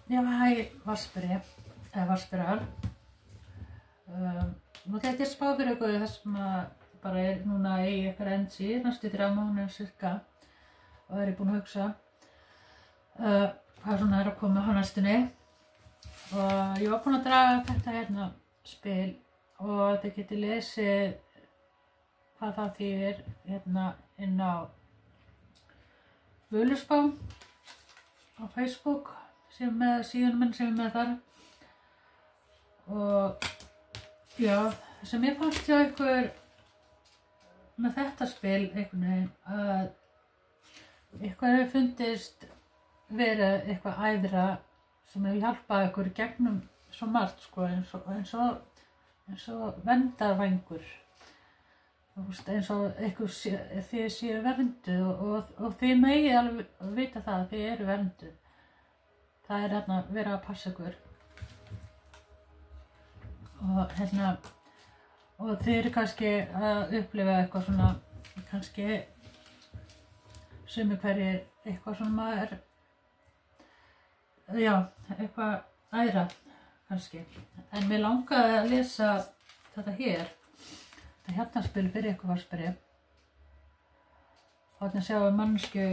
Já, hæ, Vatnsberi, eða Vatnsberar. Nú ætla ég að spá fyrir ykkur það sem bara núna í eitthvað endi, næstu 3 mánuði cirka, og ég búin að hugsa hvað svona að koma á næstunni. Og ég var búin að draga þetta hérna spil og þið getið lesið hvað það þýðir hérna inn á Völuspá á Facebook sem með síðan minn sem með þar. Og já, það sem ég fannst hjá ykkur með þetta spil einhvern veginn að eitthvað hefur fundist verið eitthvað æðra sem hefur hjálpað ykkur gegnum svo margt sko, eins og verndarvængur, eins og ykkur þið séu vernduð og þið megið alveg vita það að þið eru vernduð. Það er hérna verið að passa ykkur og hérna og þið eru kannski að upplifa eitthvað svona kannski sumir hverjir eitthvað svona maður já, eitthvað æðra kannski, en mér langaði að lesa þetta hér, þetta hjartanspil fyrir ykkur Vatnsberi. Þarna sjáum við mannsku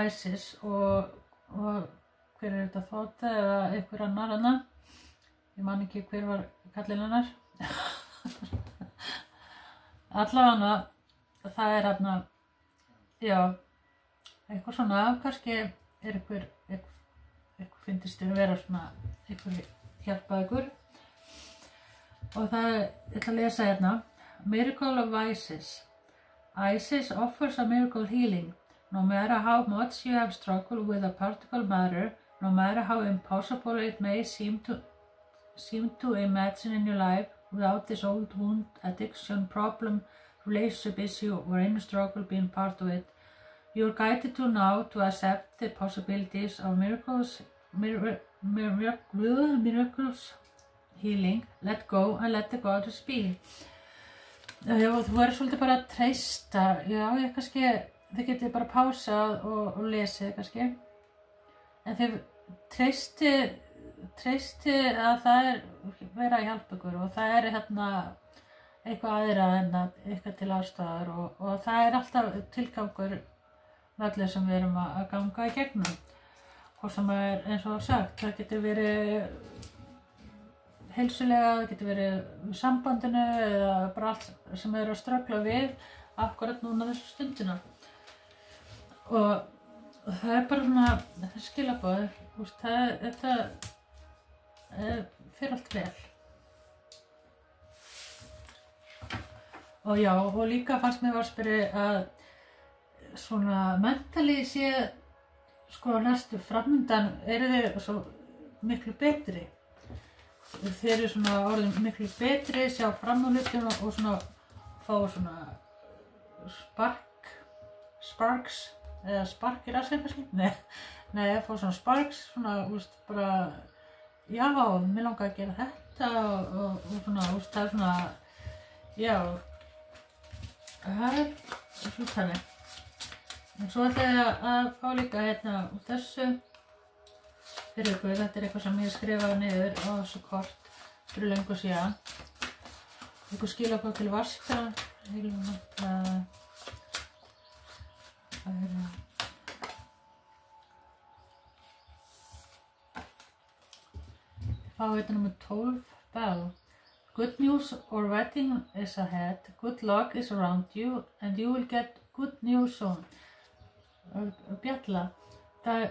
Isis og hver er þetta Þóta eða einhver annar hana, ég man ekki hver var kallinn hennar. Allavega það er hérna, já, eitthvað svona, kannski er einhver fyndist að vera svona, einhver hjálpað ykkur. Og það ég ætla að lesa hérna, Miracle of Isis. Isis offers a miracle healing. No matter how much you have struggled with a particle matter, no matter how impossible it may seem to imagine in your life, without this old wound, addiction, problem, relationship issue, or any struggle being part of it, you are guided to now to accept the possibilities of miracles healing, let go and let the goddess be. Og þú verður svolítið bara að treysta, já, ég kannski, þið getið bara pásað og lesið kannski, en þið treystið að það er verið að hjálpa ykkur og það er hérna eitthvað aðra en eitthvað til aðstæðar og það er alltaf tilgangur með allir sem við erum að ganga í gegnum. Og sem er eins og sagt, það getur verið heilsulega, það getur verið sambandinu eða bara allt sem eru að ströggla við akkurat núna þessu stundina. Og það er bara svona, þetta er skilaboð, þetta fer allt vel. Og já, og líka fannst mér Vatnsberi að svona mentally sé sko næstu framöndan eru þið svo miklu betri. Þið eru svona orðin miklu betri, sjá fram á hlutum og svona fá svona sparks eða spark í rassinn kannski? Nei, fá svona sparks, svona, bara já, mér langar að gera þetta og svona, það er svona, já, það er svona þannig. En svo ætla ég að fá líka hérna úr þessu fyrir ykkur, þetta er eitthvað sem ég skrifaði niður á þessu kort fyrir löngu síðan. Ykkur skilaboð til Vatnsbera, fá þetta nummer 12, Bell. Good news or wedding is ahead, good luck is around you and you will get good news soon. Bjalla, það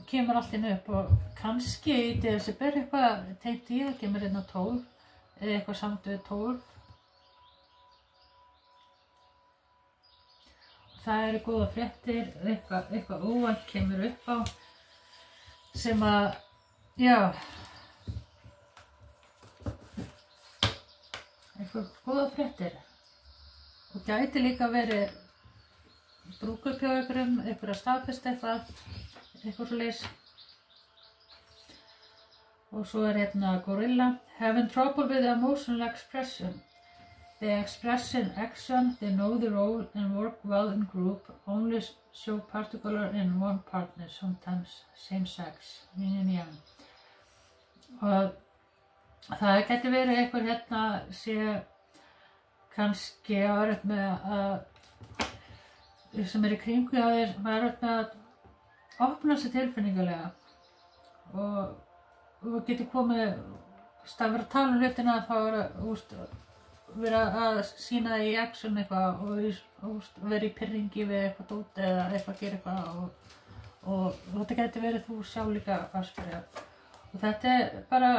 kemur allt inn upp og kannski í desember eitthvað tengt í, það kemur inn á 12 eða eitthvað samt við 12. Það eru góða fréttir, eitthvað óvænt kemur upp á sem að, já, eitthvað góða fréttir og gæti líka verið brúkup hjá ykkurum, ykkur að staðfesta eitthvað svoleiðis. Og svo er hérna Gorilla. Having trouble with emotional expression. They express in action, they know the role and work well in group, only show particular in one partner, sometimes same sex, yin and yang. Og það getur verið einhver hérna sé kannski öruggt með að sem í kringu hjá þér, maður öruggt með að opna sig tilfinningalega og getur komið að vera að tala hlutina þá vera að sýna það í action eitthvað og vera í pirringi við eitthvað út eða eitthvað að gera eitthvað og þetta getur verið þú sjálf líka að spyrja og þetta bara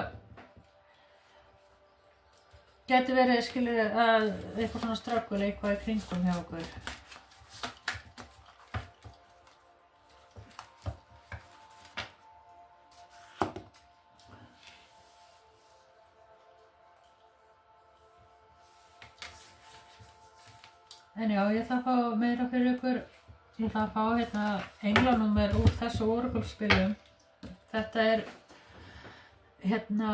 getur verið skilur að eitthvað svona struggle eitthvað í kringum hjá okkur. En já, ég ætla að fá meira fyrir ykkur. Ég ætla að fá hérna englanúmer úr þessu orgelspilum. Þetta hérna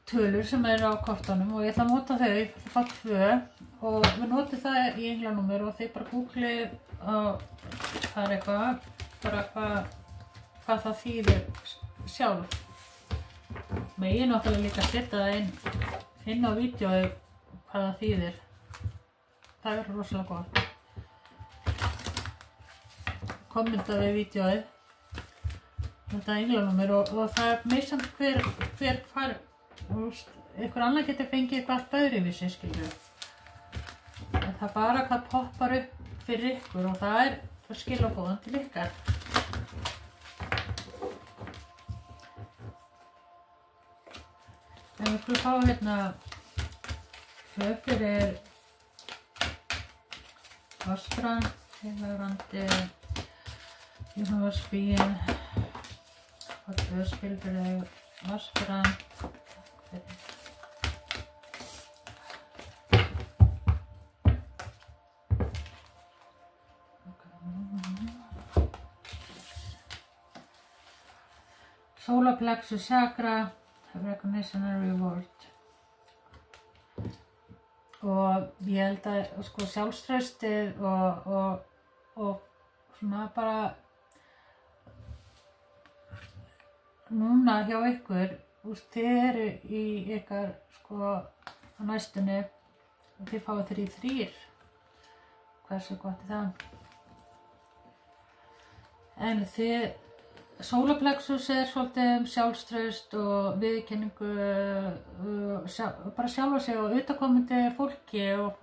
tölur sem á kortunum og ég ætla að nota þau. Ég ætla að fá 2 og við notum það í englanúmer og þið bara googlið og það eitthvað, bara hvað það þýðir sjálf. Megin náttúrulega líka að setja það inn á vídeói hvað það þýðir. Það rosalega gott. Kommenta við vídeóið. Þetta englanúmer og það misjafnt hver fær, einhver annar getur fengið eitthvað allt öðruvísi, skilur. En það bara hvað poppar upp fyrir ykkur og það skilaboðan til ykkar. En við skulum fá hérna fyrir Vastran, Heilagrandi, Jónavarsbíin, og 2 spil fyrir Vastran. Solar plexus chakra, recognition and reward. Og ég held að sko sjálfstraustið og svona bara núna hjá ykkur, þið eru í ykkar sko á næstunni og þið fáið 3-3. Hversu gott það? En þið Sólarplexus svolítið sjálfstraust og viðurkenningu, bara sjálfa sig og utakomandi fólki og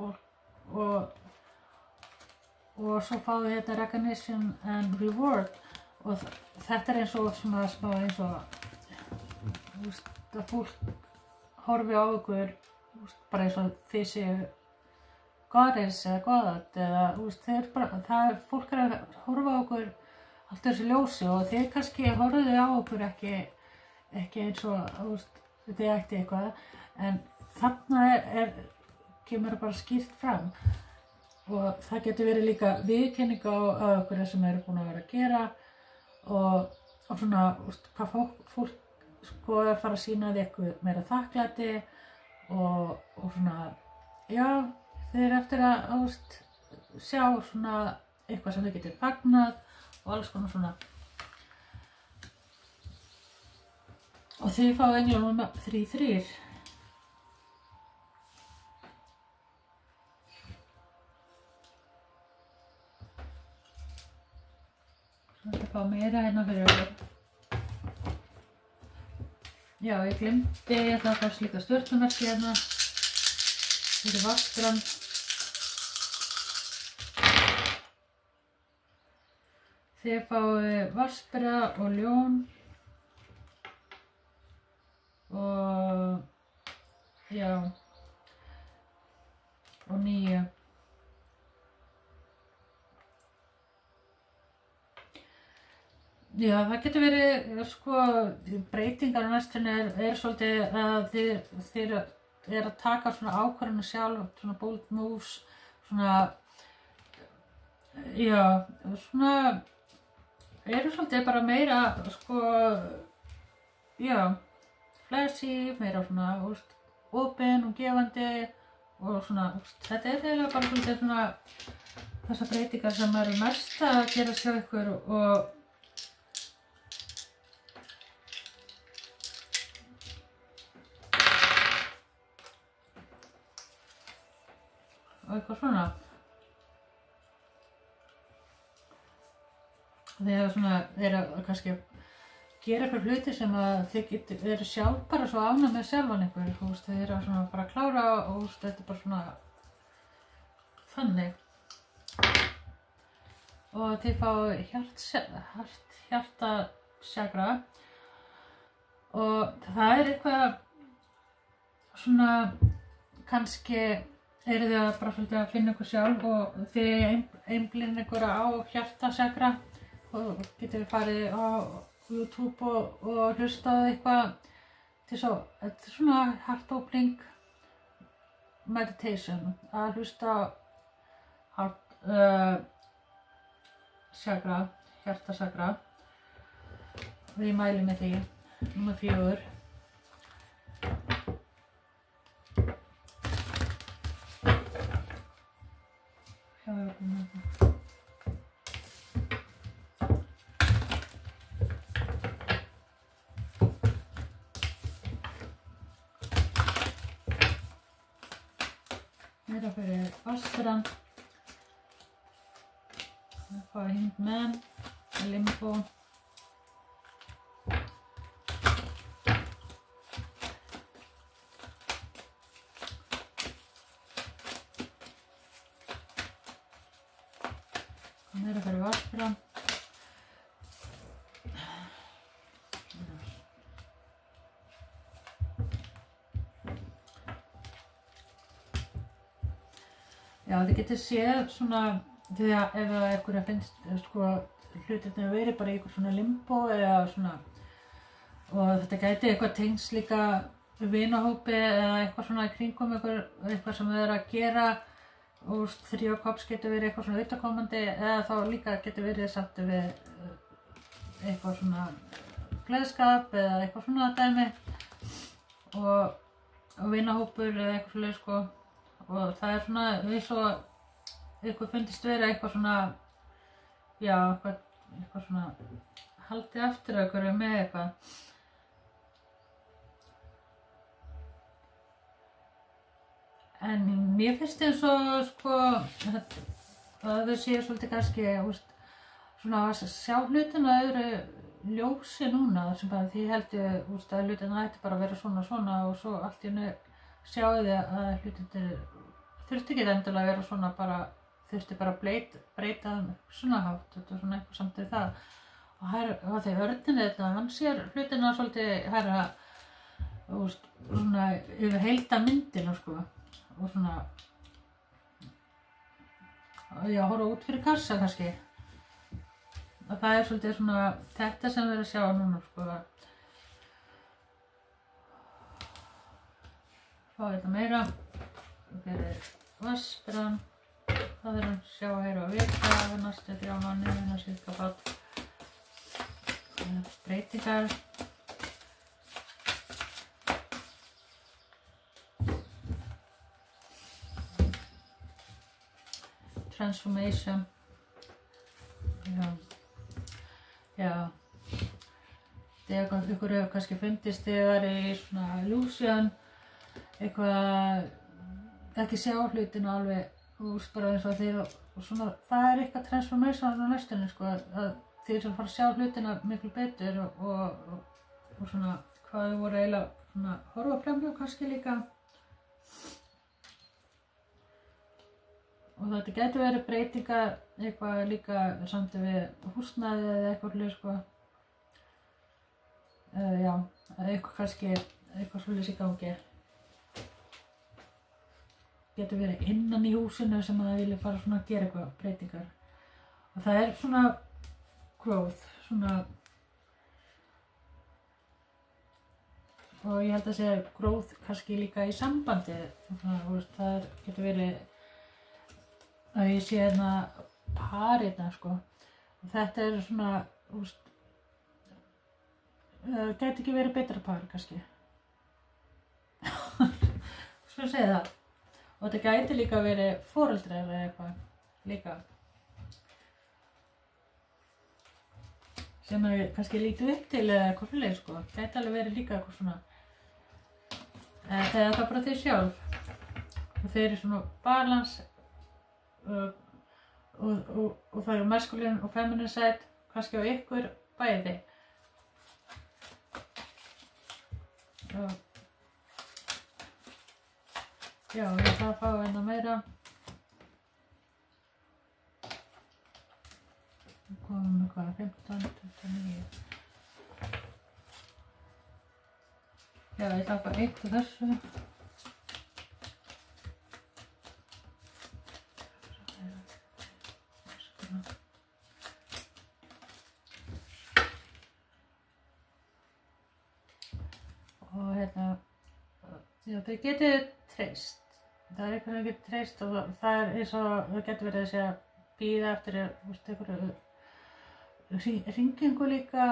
svo fáið þetta recognition and reward og þetta eins og svona smá eins og að fólk horfi á ykkur bara eins og þið séu goddess eða goðat eða fólk að horfa á okkur allt þessu ljósi og þið kannski horfðu á okkur ekki eins og þið ætti eitthvað en þarna kemur það bara skýrt fram og það getur verið líka viðurkenning á okkur sem eru búin að vera að gera og svona hvað fólk sko að fara að sýna því eitthvað meira þakklæti og svona já þið eru eftir að sjá svona eitthvað sem þið getur fagnað og alls konar svona. Og þið fáið englanúmer 3-3. Svo þetta fá meira hérna fyrir okkur. Já, ég glemdi, ég ætla að fá slíka stjörnumerki hérna. Fyrir Vastran. Þið fáið Vaspera og Ljón og já og 9. Já, það getur verið sko breytingar á næstunni svolítið að þið að taka svona ákvarðanir sjálf, svona bold moves, svona já, svona eru svolítið bara meira sko já, flashy, meira svona opin og gefandi og svona, þetta eiginlega bara svolítið svona þessar breytingar sem eru mest að gera sjá ykkur og eitthvað svona. Þegar svona, þeir eru kannski gera eitthvað hluti sem að þið eru sjálf bara svo ánægð með sjálfan ykkur, þeir eru svona bara að klára og þetta er bara svona þannig. Og þið fá hjartasjakra og það er eitthvað svona, kannski eru þið bara svolítið að finna ykkur sjálf og þið einblínið ykkur á hjartasjakra og getur farið á YouTube og hlustað eitthvað til svo, þetta er svona heart opening meditation, að hlusta hjartasjakra og ég mæli með því, númer 4. Meira fyrir Vassbrann, það fá Hindmen, Limbo, meira fyrir Vassbrann, já, þið getið séð svona, þegar ef einhverja finnst hlutirnir verið bara í eitthvað svona limbo eða svona, og þetta gæti eitthvað tengst líka vinahópi eða eitthvað svona í kringum eitthvað sem þið eru að gera og þrjókops getur verið eitthvað svona utakomandi eða þá líka getur verið satt við eitthvað svona gleðskap eða eitthvað svona dæmi og vinahópur eða eitthvað svoleiðis sko. Og það er svona eins og ykkur fundist vera eitthvað svona, já, eitthvað svona haldið eftir ykkur með eitthvað. En mér finnst eins og sko, að þau séu svolítið kannski, svona að sjá hlutina öðru ljósi núna, sem bara því heldur að hlutina ætti bara að vera svona og svo allt í einu sjáu þið að hlutinir þurfti ekki endilega að vera svona bara, þurfti bara að breyta svona hátt, þetta er svona eitthvað samt við það. Og þegar örninn þetta, hann sér hlutina svolítið herra, svona yfir heilda myndina sko, og svona, já, horfa út fyrir kassa kannski. Og það er svolítið svona þetta sem við erum að sjá núna sko. Fá þetta meira fyrir Vassbrann, það er að sjá hér og vita við næstu 3 mánuði, cirka bát breytingar. Transformation, já, þegar ykkur hefur kannski fundist þegar í svona illusion, eitthvað ekki sjá hlutina alveg bara eins og þeir og svona, það er eitthvað transformation á næstunni sko, að þeir sem fara að sjá hlutina miklu betur og svona hvað þau voru eiginlega svona horfa framhjá kannski líka. Og þetta getur verið breytingar eitthvað líka samt við húsnæði eða eitthvað hlut sko. Já, eitthvað kannski eitthvað svolítið í gangi. Getur verið innan í húsinu sem að það vilja fara svona að gera eitthvað breytingar. Og það er svona growth, svona, og ég held að segja growth kannski líka í sambandi. Það getur verið að ég sé hérna par hérna sko. Og þetta er svona, gæti ekki verið betra par kannski. Svo segja það. Og þetta gæti líka verið foreldrar eða eitthvað líka. Sem er kannski lítið upp til eða eitthvað fyrir sko. Gæti alveg verið líka eitthvað svona. Þegar það bara þið sjálf. Og þeir eru svona balans og það eru maskulin og feminine side kannski á ykkur bæði. Já, ég ætla að fá hérna meira. Við komum með hvað, 15, 29. Já, ég ætla að fá eitt af þessu. Og hérna, já, þau getur treyst. Það er eitthvað sem getur treyst og það er eins og það getur verið þessi að bíða eftir einhverju hringingu líka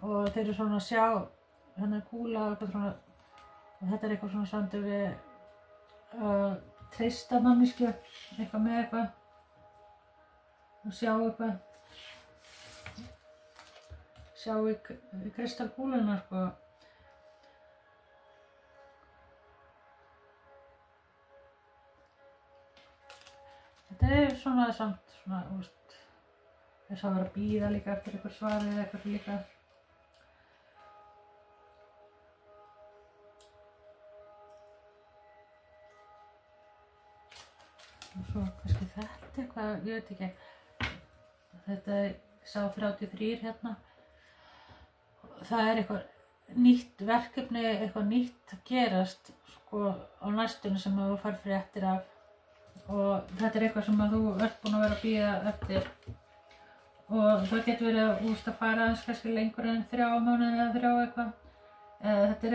og þeir eru svona að sjá hérna kúla og eitthvað svona og þetta er eitthvað svona samt við treysta manneskju eitthvað með eitthvað og sjá eitthvað sjá í kristalkúluna sko. Þetta er svona samt svona, þess að vera að bíða líka eftir eitthvað svari eða eitthvað líka. Og svo kannski þetta eitthvað, ég veit ekki. Þetta er, sá 33 hérna. Það er eitthvað nýtt verkefni, eitthvað nýtt að gerast sko á næstunni sem þú fær fréttir af. Og þetta er eitthvað sem þú ert búin að vera að bíða eftir og það getur verið að fara aðeins kannski lengur en 3 mánuði eða 3 eitthvað. Þetta er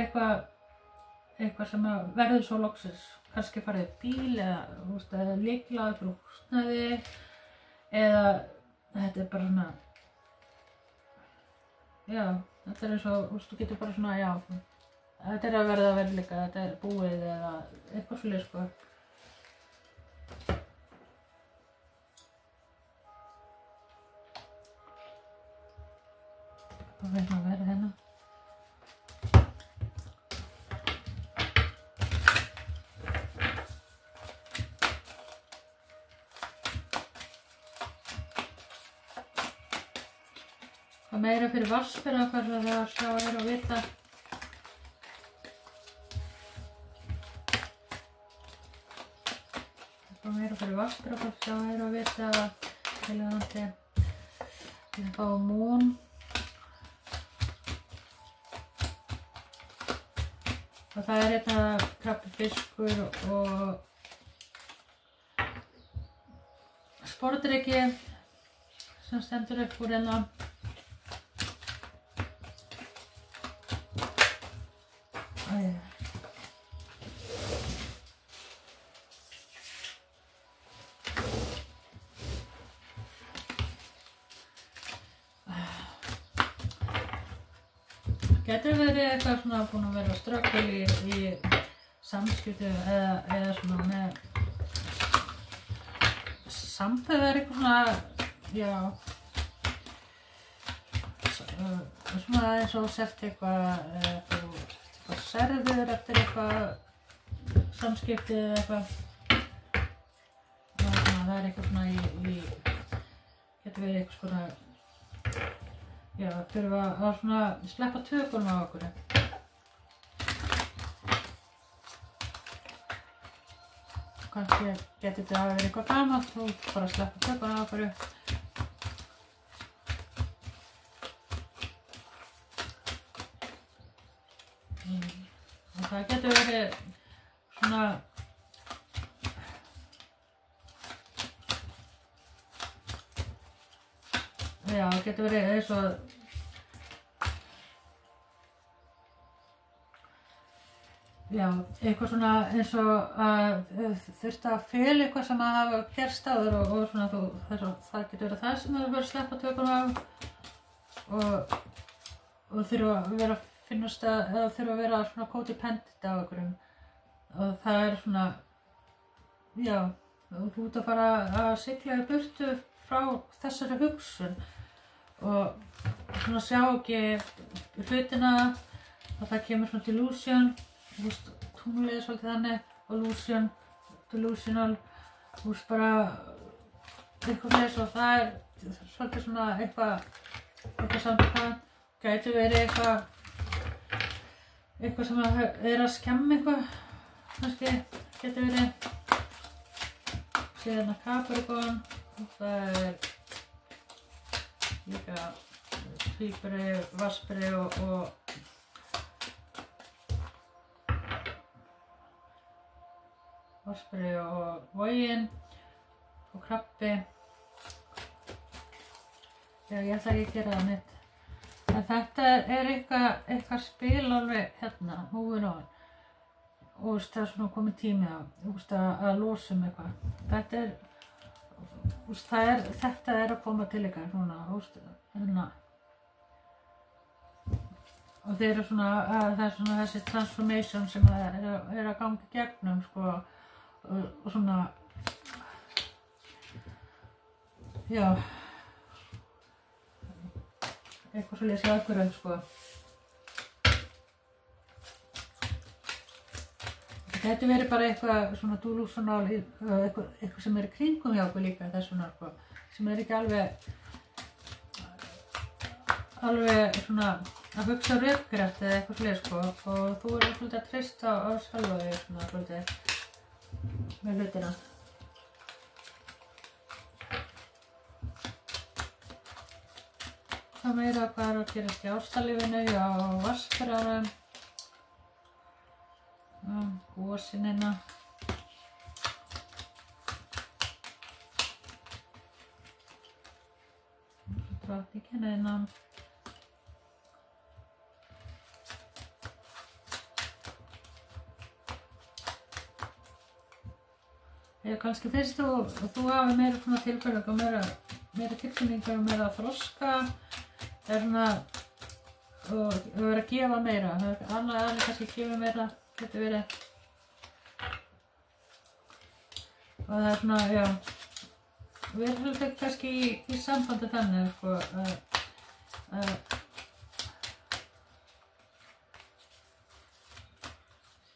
eitthvað sem verður svo loksins kannski farið í bíl eða lyklaður fyrir húsnæði eða þetta er bara svona já, þetta er eins og þú getur bara svona já, þetta er að verða að veruleika, þetta er búið eða eitthvað svoleiðis sko. Og við erum að vera hérna. Hvað meira fyrir vatnsbera hvað það að sjá er og vita. Hvað meira fyrir vatnsbera hvað sjá er og vita. Tilhæðandi. Við fáum mún. Og það er hérna krabbi fiskur og spordrykki sem stendur upp úr hérna. Getur verið eitthvað svona búin að vera ströggul í samskiptum eða svona með samböð er eitthvað svona, já, svona eins og sért eitthvað serður eftir eitthvað samskipti eða eitthvað. Það er eitthvað svona getur verið eitthvað svona já, þurfa að svona sleppa tökunum á okkur. Kannski getur þetta að vera eitthvað gamalt og bara sleppa tökunum á okkur. Og það getur verið svona já, það getur verið eins og já, eitthvað svona eins og að þurfti að fela eitthvað sem að hafa gerst áður og svona það getur verið það sem það verður að sleppa tökunum á og þurfa að vera að finnast eða þurfa að vera svona codependent á einhverjum og það svona, já, þú ert að fara að sigla í burtu frá þessari hugsun og svona sjá ekki hlutina og það kemur svona delusion, þú veist, tunglið svolítið þannig, illusion, delusional, þú veist bara eitthvað þess og það svolítið svona eitthvað samt það, gæti verið eitthvað sem að skemma eitthvað, kannski geti verið, síðan að Capricorn, og það líka Tvíburi, Vatnsburi og Vatnsburi og Vogin og Krabbi. Já, ég ætla ekki að gera það neitt. En þetta eitthvað spil alveg hérna, moving on. Og það er svona komið tími að losa eitthvað. Þetta er að koma til ykkar núna, hérna. Og þeir eru svona, það er svona þessi transformation sem er að ganga í gegnum, sko, og svona, já, eitthvað svoleiðis í aðgurðum, sko. Það gæti verið bara eitthvað svona delusional, eitthvað sem er í kringum hjá okkur líka, þess svona, sko, sem er ekki alveg svona að hugsa rökrétt eða eitthvað svoleiðis, sko, og þú verður svolítið að treysta á sjálfa þig, svona, svolítið, með hlutina. Það meira hvað er að gerast í ástarlífinu, já, Vatnsburanum, gosin hérna. Drottningin hérna. Já, kannski finnst þú hafi meira svona tilfinningar og meira tilfinningar og meira þroska. Það er svona og vera að gefa meira. Annað aðeins kannski gefa meira, getur verið. Og það er svona, já, við erum svolítið kannski í sambandi þannig, sko,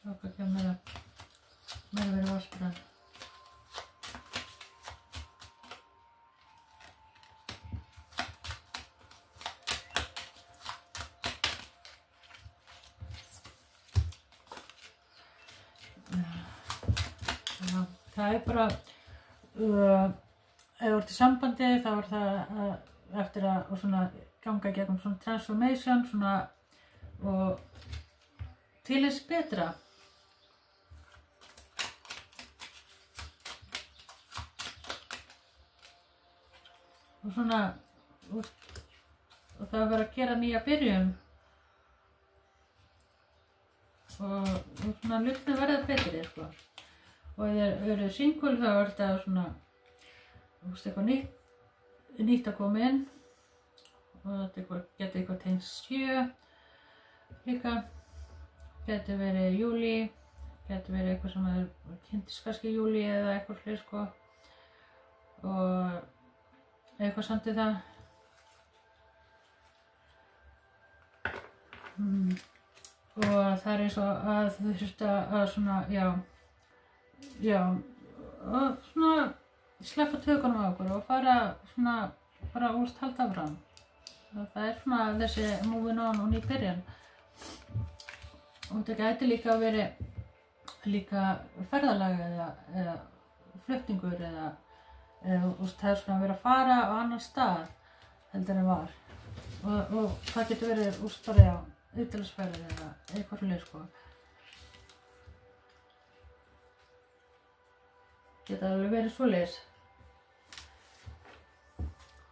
sjá hvað kemur meira verið Vatnsburan. Það er bara, ef þú ert í sambandi þá er það eftir að svona, ganga gegnum svona transformation svona, og til þess betra. Og svona, og það er verið að gera nýja byrjun. Og svona hlutirnir verða betri, sko. Og ef þið eru single þá er þetta svona, eitthvað nýtt að koma inn og þetta getur eitthvað tengst 7 líka, getur verið júlí, getur verið eitthvað sem kynntist kannski í júlí eða eitthvað fleiri, sko, og eitthvað samt í það. Og það er eins og að þú þurft að svona, já, og svona sleppa tökunum á okkur og fara svona, bara halda fram. Það er svona þessi moving on og ný byrjan. Og þetta gæti líka að verið líka ferðalag eða flutningur eða það er svona að vera að fara á annan stað heldur en var. Og það getur verið bara, já, utanlandsferðir eða eitthvað svoleiðis, sko. Geta alveg verið svoleiðis.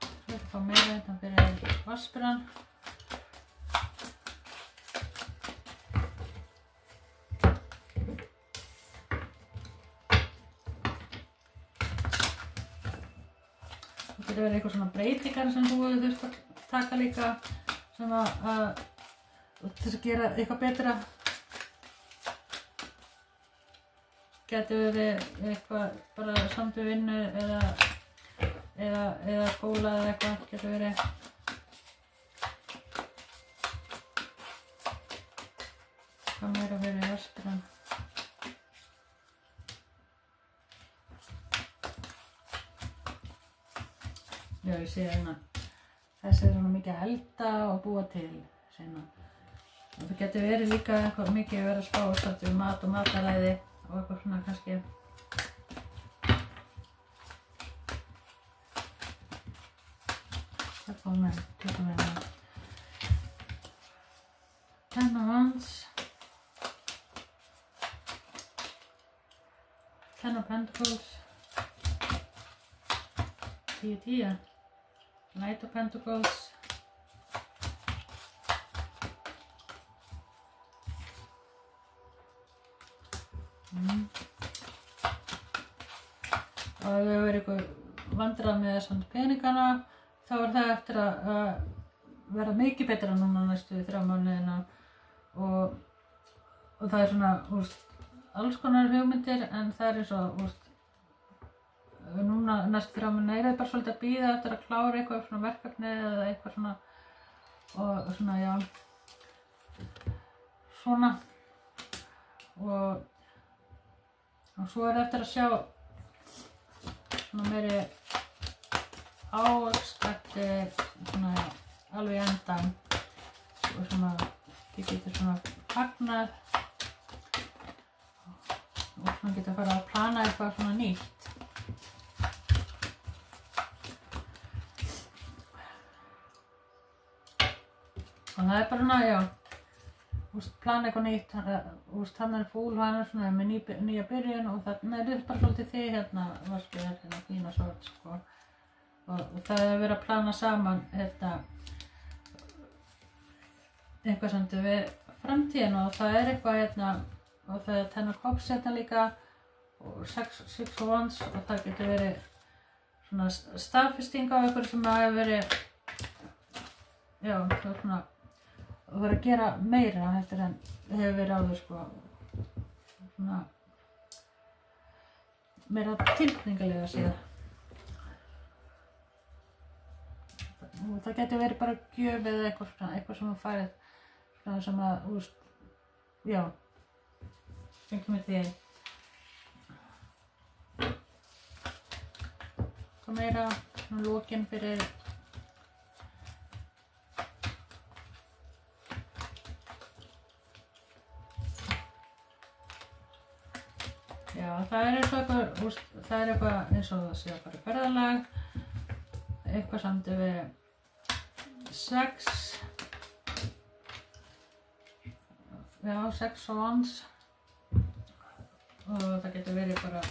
Svo að fá meira þetta fyrir Vatnsburan. Það getur verið eitthvað svona breytingar sem þú hefur þurft að taka líka sem til þess að gera eitthvað betra. gæti verið eitthvað bara samt við vinnu eða skóla eða eitthvað gæti verið. Hvað meira verið Vestrann? Já, ég sé hérna, þessi svona mikið að elda og búa til sinna. Og það getur verið líka eitthvað mikið að vera að spá svolítið við mat og mataræði og eitthvað svona kannski. Það kom með, tökum við hérna. Ten of Wands. Ten of Pentacles. 10. Knight of Pentacles. Og ef það verið eitthvað vandræði með þessum peningana, þá það eftir að verða mikið betra núna næstu 3 mánuðina og það svona, alls konar hugmyndir en það eins og, núna næstu 3 mánuðina það bara svolítið að bíða eftir að klára eitthvað svona verkefni eða eitthvað svona og svona, já, svona og svo eftir að sjá svona meiri ávöxt eftir svona, já, alveg endan og svona, þið getur svona fagnað og svona getur að fara að plana eitthvað svona nýtt. Og það bara svona, já, plana eitthvað nýtt, hann fúl og hann svona með nýja byrjun og það bara svolítið þið hérna, varstu hérna fína sort, sko. Og það verið að plana saman, eitthvað samt við framtíðin og það eitthvað hérna, og það Ten of Cups hérna líka og Six of Wands og það getur verið svona staðfesting á eitthvað sem það hefur verið, já, það er svona, og það er að gera meira heldur en það hefur verið áður, sko, svona meira tilfinningalega síðan. Og það getur verið bara gjöf eða eitthvað sem þú færið, svona sem að, já, fengum við því. Hvað meira, svona lokin fyrir já, það er eitthvað eins og það sé að fara í ferðalag, eitthvað samt við sex, já, Sex of Wands og það getur verið bara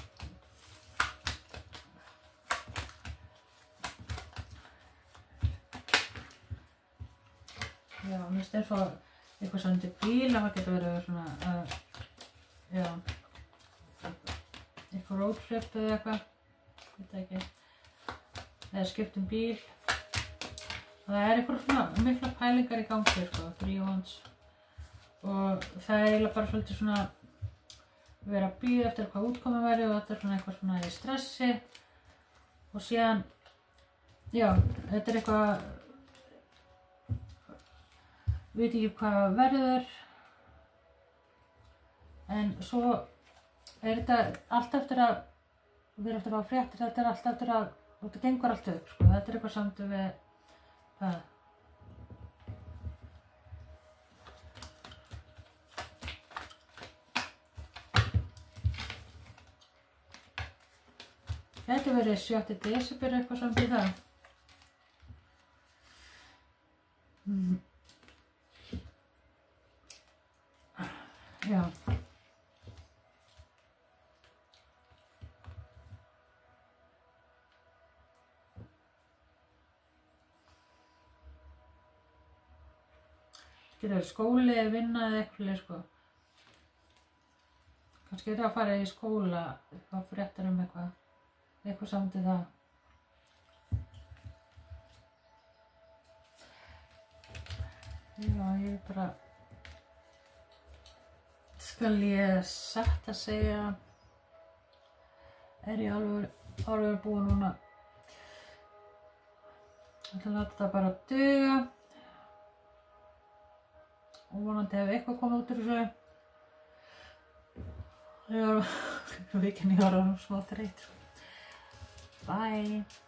já, mér finnst eins og eitthvað samt bíl, það getur verið svona, já, eitthvað roadtrip eða eitthvað, veit ekki, eða skipt bíl. Og það er eitthvað svona mikla pælingar í gangi, sko, 3 of Wands. Og það er eiginlega bara svolítið svona vera að bíða eftir hvað útkoman verði og þetta er svona eitthvað svona í stressi. Og síðan, já, þetta er eitthvað, veit ekki hvað verður, en svo er þetta allt eftir að, við erum eftir að hafa fréttir, þetta er allt eftir að, þetta gengur allt upp, sko, þetta er eitthvað samt við það. Þetta verið 7. desember eitthvað samt í það. Já. Getur verið skóli eða vinna eða eitthvað, sko. Kannski er það að fara í skóla, eitthvað fréttar eitthvað samt í það. Já, ég bara, skal ég satt að segja, er ég alveg búin núna. Ég ætla að láta þetta bara duga og vonandi hef eitthvað komið út úr þessu. Ég var orðin smá þreytt. Bye.